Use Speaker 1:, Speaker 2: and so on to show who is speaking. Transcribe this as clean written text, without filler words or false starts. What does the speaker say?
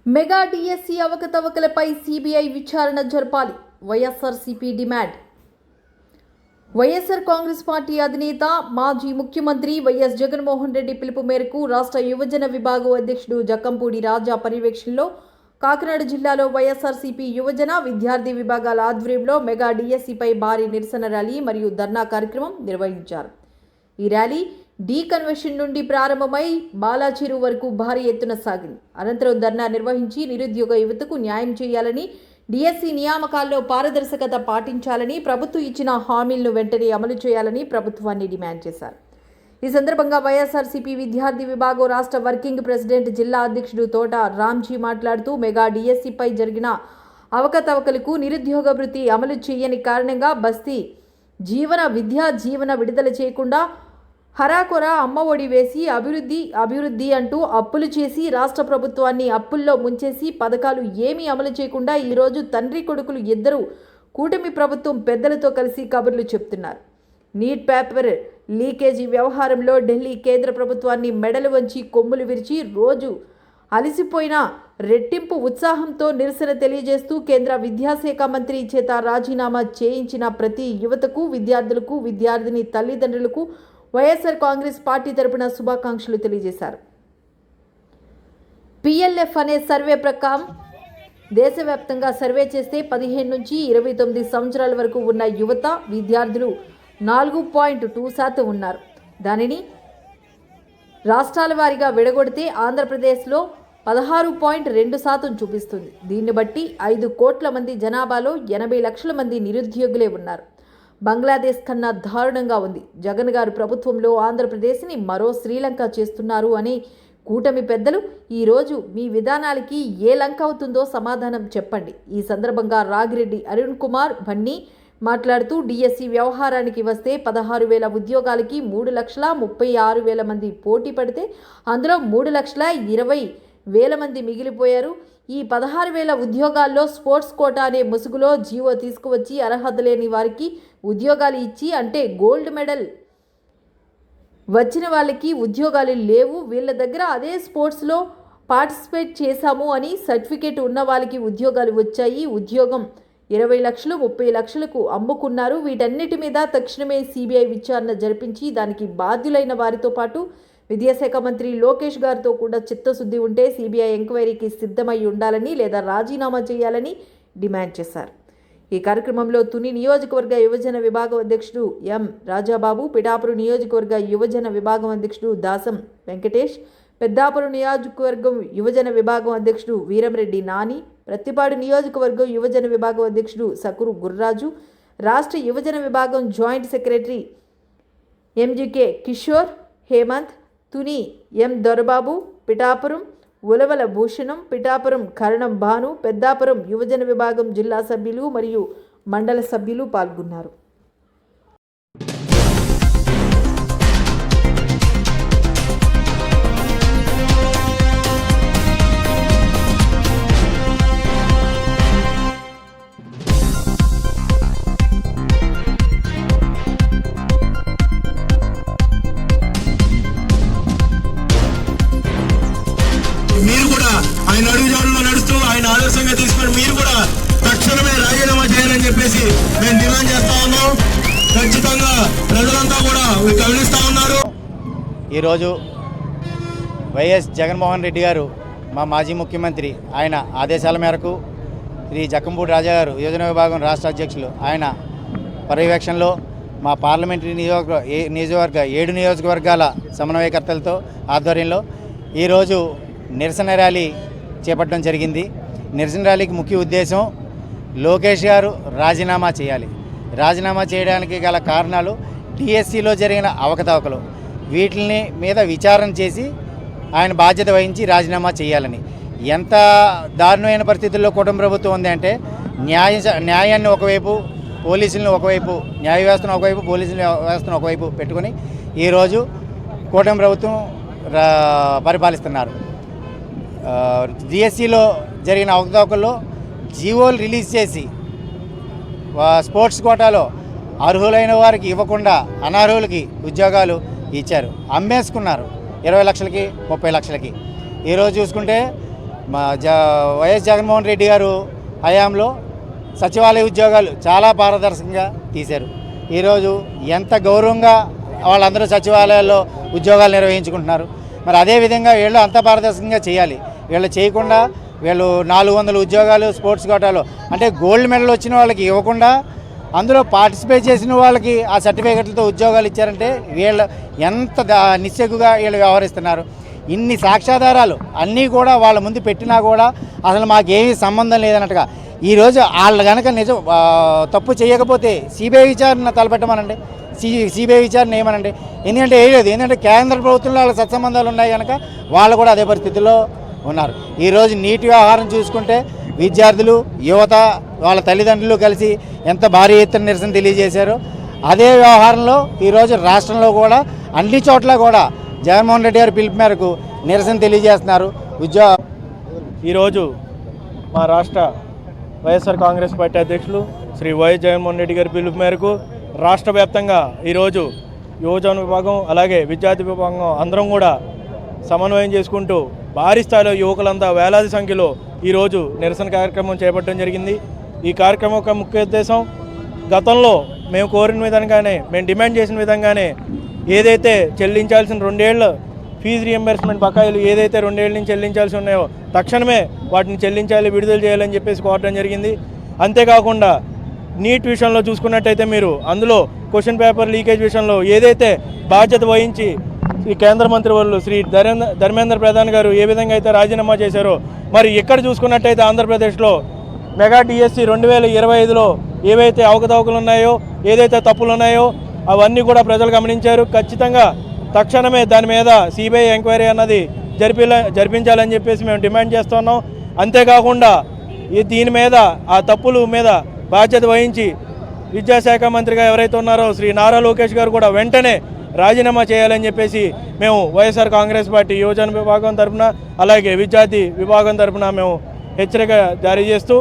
Speaker 1: Mega DSC అవకతవకలపై CBI విచారణ జరపాలి. YSRCP demand. YSR Congress party అధినేత మాజీ ముఖ్యమంత్రి వైఎస్ జగన్మోహన్ రెడ్డి పిలుపు మేరకు రాష్ట్ర యువజన విభాగం అధ్యక్షుడు జక్కంపూడి రాజా పర్యవేక్షణలో కాకినాడ జిల్లాలో వైఎస్ఆర్సీపీ యువజన విద్యార్థి విభాగాల ఆధ్వర్యంలో మెగా డిఎస్సిపై భారీ నిరసన ర్యాలీ మరియు ధర్నా కార్యక్రమం నిర్వహించారు. ఈ ర్యాలీ డి కన్వెన్షన్ నుండి ప్రారంభమై బాలాచెరువు వరకు భారీ ఎత్తున సాగింది. అనంతరం ధర్నా నిర్వహించి నిరుద్యోగ యువతకు న్యాయం చేయాలని, డిఎస్సి నియామకాల్లో పారదర్శకత పాటించాలని, ప్రభుత్వం ఇచ్చిన హామీలను వెంటనే అమలు చేయాలని ప్రభుత్వాన్ని డిమాండ్ చేశారు. ఈ సందర్భంగా వైఎస్ఆర్సీపీ విద్యార్థి విభాగం రాష్ట్ర వర్కింగ్ ప్రెసిడెంట్ జిల్లా అధ్యక్షుడు తోట రామ్జీ మాట్లాడుతూ మెగా డిఎస్సిపై జరిగిన అవకతవకలకు నిరుద్యోగ భృతి అమలు చేయని కారణంగా బస్తీ విద్యా జీవన విడుదల చేయకుండా హరాకొర అమ్మఒడి వేసి అభివృద్ధి అంటూ అప్పులు చేసి రాష్ట్ర ప్రభుత్వాన్ని అప్పుల్లో ముంచేసి పథకాలు ఏమీ అమలు చేయకుండా ఈరోజు తండ్రి కొడుకులు ఇద్దరు కూటమి ప్రభుత్వం పెద్దలతో కలిసి కబుర్లు చెప్తున్నారు. నీట్ పేపర్ లీకేజీ వ్యవహారంలో ఢిల్లీ కేంద్ర ప్రభుత్వాన్ని మెడలు వంచి కొమ్ములు విరిచి రోజు అలసిపోయిన రెట్టింపు ఉత్సాహంతో నిరసన తెలియజేస్తూ కేంద్ర విద్యాశాఖ మంత్రి చేత రాజీనామా చేయించిన ప్రతి యువతకు, విద్యార్థులకు, విద్యార్థిని తల్లిదండ్రులకు వైఎస్ఆర్ కాంగ్రెస్ పార్టీ తరపున శుభాకాంక్షలు తెలియజేశారు. పిఎల్ఎఫ్ అనే సర్వే ప్రకారం దేశవ్యాప్తంగా సర్వే చేస్తే 15 నుంచి 29 సంవత్సరాల వరకు ఉన్న యువత, విద్యార్థులు 4.2% ఉన్నారు. దానిని రాష్ట్రాల వారీగా విడగొడితే ఆంధ్రప్రదేశ్లో 16.2% చూపిస్తుంది. దీన్ని బట్టి 5 కోట్ల మంది జనాభాలో 80 లక్షల మంది నిరుద్యోగులే ఉన్నారు. బంగ్లాదేశ్ కన్నా దారుణంగా ఉంది. జగన్ గారు ప్రభుత్వంలో ఆంధ్రప్రదేశ్ని మరో శ్రీలంక చేస్తున్నారు అని కూటమి పెద్దలు ఈరోజు మీ విధానాలకి ఏ లంక అవుతుందో సమాధానం చెప్పండి. ఈ సందర్భంగా రాగిరెడ్డి అరుణ్ కుమార్ బన్నీ మాట్లాడుతూ డిఎస్సి వ్యవహారానికి వస్తే 16,000 ఉద్యోగాలకి 3,36,000 మంది పోటీ పడితే అందులో 3,20,000 మంది మిగిలిపోయారు. ఈ 16,000 ఉద్యోగాల్లో స్పోర్ట్స్ కోటా అనే ముసుగులో జీవో తీసుకువచ్చి అర్హత లేని వారికి ఉద్యోగాలు ఇచ్చి, అంటే గోల్డ్ మెడల్ వచ్చిన వాళ్ళకి ఉద్యోగాలు లేవు, వీళ్ళ దగ్గర అదే స్పోర్ట్స్లో పార్టిసిపేట్ చేశాము అని సర్టిఫికేట్ ఉన్న వాళ్ళకి ఉద్యోగాలు వచ్చాయి. ఉద్యోగం 20 లక్షలు 30 లక్షలకు అమ్ముకున్నారు. వీటన్నిటి మీద తక్షణమే సిబిఐ విచారణ జరిపించి దానికి బాధ్యులైన వారితో పాటు విద్యాశాఖ మంత్రి లోకేష్ గారితో కూడా చిత్తశుద్ధి ఉంటే సిబిఐ ఎంక్వైరీకి సిద్ధమై ఉండాలని లేదా రాజీనామా చేయాలని డిమాండ్ చేశారు. ఈ కార్యక్రమంలో తుని నియోజకవర్గ యువజన విభాగం అధ్యక్షుడు ఎం రాజాబాబు, పిఠాపురం నియోజకవర్గ యువజన విభాగం అధ్యక్షుడు దాసం వెంకటేష్, పెద్దాపురం నియోజకవర్గం యువజన విభాగం అధ్యక్షుడు వీరంరెడ్డి నాని, ప్రత్తిపాడు నియోజకవర్గం యువజన విభాగం అధ్యక్షుడు సకురు గుర్రాజు, రాష్ట్ర యువజన విభాగం జాయింట్ సెక్రటరీ ఎంజికే కిషోర్, హేమంత్, తుని ఎం దొరబాబు, పిఠాపురం ఉలవల భూషణం, పిఠాపురం కరణం భాను, పెద్దాపురం యువజన విభాగం జిల్లా సభ్యులు మరియు మండల సభ్యులు పాల్గొన్నారు.
Speaker 2: మీరు కూడా ఆయన అడుగుజాడలో నడుస్తూ ఆయన ఆదర్శంగా తీసుకొని మీరు కూడా తక్షణమే రాజీనామా చేయాలని చెప్పేసి మేము డిమాండ్ చేస్తా ఉన్నాం. ఖచ్చితంగా ప్రజలంతా కూడా గమనిస్తూ ఉన్నారు.
Speaker 3: ఈరోజు వైఎస్ జగన్మోహన్ రెడ్డి గారు మా మాజీ ముఖ్యమంత్రి ఆయన ఆదేశాల మేరకు శ్రీ జక్కంపూడి రాజా గారు యువజన విభాగం రాష్ట్ర అధ్యక్షులు ఆయన పర్యవేక్షణలో మా పార్లమెంటరీ నియోజకవర్గ 7 నియోజకవర్గాల సమన్వయకర్తలతో ఆధ్వర్యంలో ఈరోజు నిరసన ర్యాలీ చేపట్టడం జరిగింది. నిరసన ర్యాలీకి ముఖ్య ఉద్దేశం లోకేష్ గారు రాజీనామా చేయాలి. రాజీనామా చేయడానికి గల కారణాలు టీఎస్సీలో జరిగిన అవకతవకలు, వీటిని మీద విచారణ చేసి ఆయన బాధ్యత వహించి రాజీనామా చేయాలని. ఎంత దారుణమైన పరిస్థితుల్లో కుటుంబ ప్రభుత్వం ఉంది అంటే న్యాయాన్ని ఒకవైపు, పోలీసులను ఒకవైపు, న్యాయ వ్యవస్థను ఒకవైపు, పోలీసుల వ్యవస్థను ఒకవైపు పెట్టుకొని ఈరోజు కూటమి ప్రభుత్వం పరిపాలిస్తున్నారు. డిఎస్సిలో జరిగిన అవకతవకల్లో జీవోలు రిలీజ్ చేసి స్పోర్ట్స్ కోటాలో అర్హులైన వారికి ఇవ్వకుండా అనర్హులకి ఉద్యోగాలు ఇచ్చారు. అమ్మేసుకున్నారు 20 లక్షలకి 30 లక్షలకి. ఈరోజు చూసుకుంటే వైఎస్ జగన్మోహన్ రెడ్డి గారు హయాంలో సచివాలయ ఉద్యోగాలు చాలా పారదర్శకంగా తీశారు. ఈరోజు ఎంత గౌరవంగా వాళ్ళందరూ సచివాలయాల్లో ఉద్యోగాలు నిర్వహించుకుంటున్నారు. మరి అదేవిధంగా వీళ్ళు అంత పారదర్శకంగా చేయాలి. వీళ్ళు చేయకుండా వీళ్ళు 400 ఉద్యోగాలు స్పోర్ట్స్ కోటాలో అంటే గోల్డ్ మెడల్ వచ్చిన వాళ్ళకి ఇవ్వకుండా అందులో పార్టిసిపేట్ చేసిన వాళ్ళకి ఆ సర్టిఫికెట్లతో ఉద్యోగాలు ఇచ్చారంటే వీళ్ళు ఎంత నిస్సిగ్గుగా వీళ్ళు వ్యవహరిస్తున్నారు. ఇన్ని సాక్ష్యాధారాలు అన్నీ కూడా వాళ్ళ ముందు పెట్టినా కూడా అసలు మాకేమీ సంబంధం లేదన్నట్టుగా ఈరోజు వాళ్ళు కనుక నిజం తప్పు చేయకపోతే సిబిఐ విచారణ తలపెట్టమనండి, సిబిఐ విచారణ ఏమనండి. ఎందుకంటే వేయలేదు. ఎందుకంటే కేంద్ర ప్రభుత్వంలో వాళ్ళ సత్సంబంధాలు ఉన్నాయి కనుక వాళ్ళు కూడా అదే పరిస్థితిలో ఉన్నారు. ఈరోజు నీటి వ్యవహారం చూసుకుంటే విద్యార్థులు యువత వాళ్ళ తల్లిదండ్రులు కలిసి ఎంత భారీ ఎత్తున నిరసన తెలియజేశారో అదే వ్యవహారంలో ఈరోజు రాష్ట్రంలో కూడా అన్ని చోట్ల కూడా జగన్మోహన్ రెడ్డి గారి పిలుపు మేరకు నిరసన తెలియజేస్తున్నారు.
Speaker 4: ఈరోజు మా రాష్ట్ర వైఎస్ఆర్ కాంగ్రెస్ పార్టీ అధ్యక్షులు శ్రీ వైఎస్ జగన్మోహన్ రెడ్డి గారి పిలుపు మేరకు రాష్ట్ర వ్యాప్తంగా ఈరోజు యువజన విభాగం అలాగే విద్యార్థి విభాగం అందరం కూడా సమన్వయం చేసుకుంటూ భారీ స్థాయిలో యువకులంతా వేలాది సంఖ్యలో ఈరోజు నిరసన కార్యక్రమం చేపట్టడం జరిగింది. ఈ కార్యక్రమం యొక్క ముఖ్య ఉద్దేశం గతంలో మేము కోరిన విధంగానే మేము డిమాండ్ చేసిన విధంగానే ఏదైతే చెల్లించాల్సిన 2 ఏళ్ళ ఫీజు రియంబర్స్మెంట్ బకాయిలు ఏదైతే 2 ఏళ్ళ నుంచి చెల్లించాల్సి ఉన్నాయో తక్షణమే వాటిని చెల్లించాలి, విడుదల చేయాలని చెప్పేసి కోరడం జరిగింది. అంతేకాకుండా నీట్ విషయంలో చూసుకున్నట్టయితే మీరు అందులో క్వశ్చన్ పేపర్ లీకేజ్ విషయంలో ఏదైతే బాధ్యత వహించి ఈ కేంద్ర మంత్రి వాళ్ళు శ్రీ ధర్మేంద్ర ప్రధాన్ గారు ఏ విధంగా అయితే రాజీనామా చేశారో మరి ఇక్కడ చూసుకున్నట్టయితే ఆంధ్రప్రదేశ్లో మెగా డిఎస్సి 2025లో ఏవైతే అవకతవకలు ఉన్నాయో ఏదైతే తప్పులు ఉన్నాయో అవన్నీ కూడా ప్రజలు గమనించారు. ఖచ్చితంగా తక్షణమే దాని మీద సిబిఐ ఎంక్వైరీ అన్నది జరిపించాలని చెప్పేసి మేము డిమాండ్ చేస్తున్నాం. అంతేకాకుండా దీని మీద ఆ తప్పుల మీద బాధ్యత వహించి విద్యాశాఖ మంత్రిగా ఎవరైతే ఉన్నారో శ్రీ నారా లోకేష్ గారు కూడా వెంటనే రాజీనామా చేయాలని చెప్పేసి మేము వైఎస్ఆర్ కాంగ్రెస్ పార్టీ యువజన విభాగం తరఫున అలాగే విద్యార్థి విభాగం తరఫున మేము హెచ్చరిక జారీ చేస్తూ